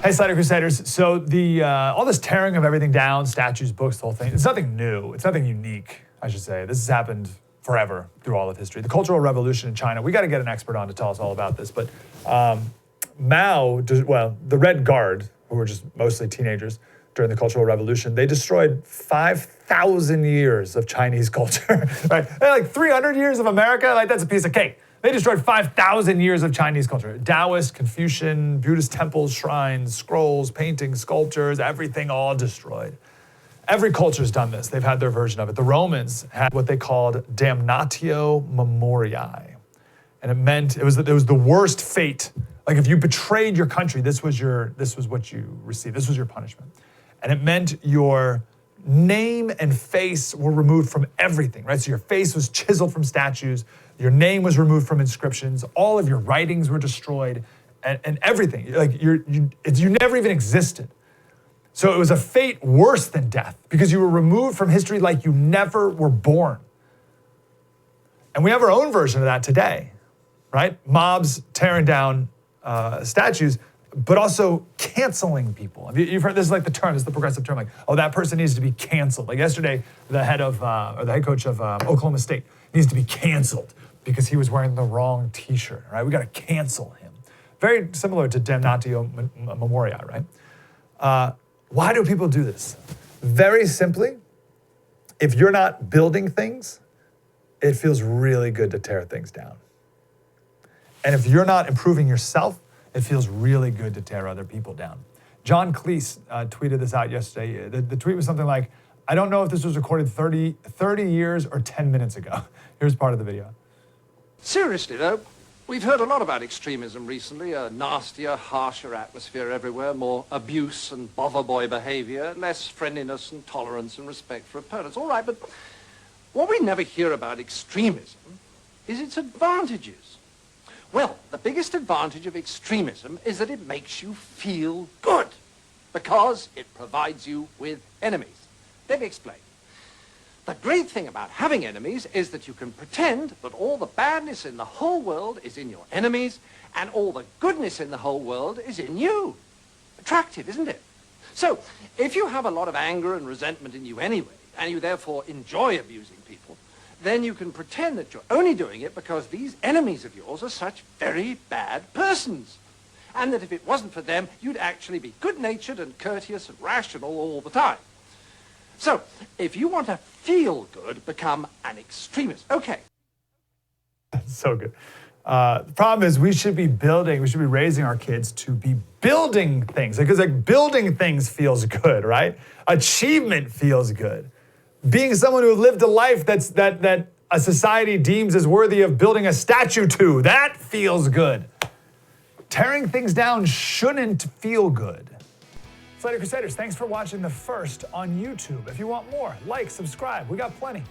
Hey, Slater Crusaders. So all this tearing of everything down, statues, books, the whole thing, it's nothing new. It's nothing unique, I should say. This has happened forever through all of history. The Cultural Revolution in China, we got to get an expert on to tell us all about this. But the Red Guard, who were just mostly teenagers during the Cultural Revolution, they destroyed 5,000 years of Chinese culture, right? They're like 300 years of America, like that's a piece of cake. They destroyed 5,000 years of Chinese culture. Taoist, Confucian, Buddhist temples, shrines, scrolls, paintings, sculptures, everything all destroyed. Every culture's done this. They've had their version of it. The Romans had what they called damnatio memoriae. And it was the worst fate. Like if you betrayed your country, this was what you received. This was your punishment. And it meant your name and face were removed from everything, right? So your face was chiseled from statues, your name was removed from inscriptions, all of your writings were destroyed, and everything. Like you never even existed. So it was a fate worse than death because you were removed from history like you never were born. And we have our own version of that today, right? Mobs tearing down statues, but also canceling people. You've heard this is like the term, this is the progressive term, like, oh, that person needs to be canceled. Like yesterday, the head coach of Oklahoma State needs to be canceled because he was wearing the wrong t-shirt, right? We got to cancel him. Very similar to damnatio memoriae, right? Why do people do this? Very simply, if you're not building things, it feels really good to tear things down. And if you're not improving yourself, it feels really good to tear other people down. John Cleese tweeted this out yesterday. The tweet was something like, I don't know if this was recorded 30 years or 10 minutes ago. Here's part of the video. Seriously, though, we've heard a lot about extremism recently, a nastier, harsher atmosphere everywhere, more abuse and bother boy behavior, less friendliness and tolerance and respect for opponents. All right, but what we never hear about extremism is its advantages. Well, the biggest advantage of extremism is that it makes you feel good because it provides you with enemies. Let me explain. The great thing about having enemies is that you can pretend that all the badness in the whole world is in your enemies and all the goodness in the whole world is in you. Attractive, isn't it? So, if you have a lot of anger and resentment in you anyway, and you therefore enjoy abusing people, then you can pretend that you're only doing it because these enemies of yours are such very bad persons. And that if it wasn't for them, you'd actually be good-natured and courteous and rational all the time. So, if you want to feel good, become an extremist. Okay. So good. The problem is we should be raising our kids to be building things. Because building things feels good, right? Achievement feels good. Being someone who lived a life that a society deems as worthy of building a statue to, that feels good. Tearing things down shouldn't feel good. Slater Crusaders, thanks for watching the first on YouTube. If you want more, like, subscribe. We got plenty.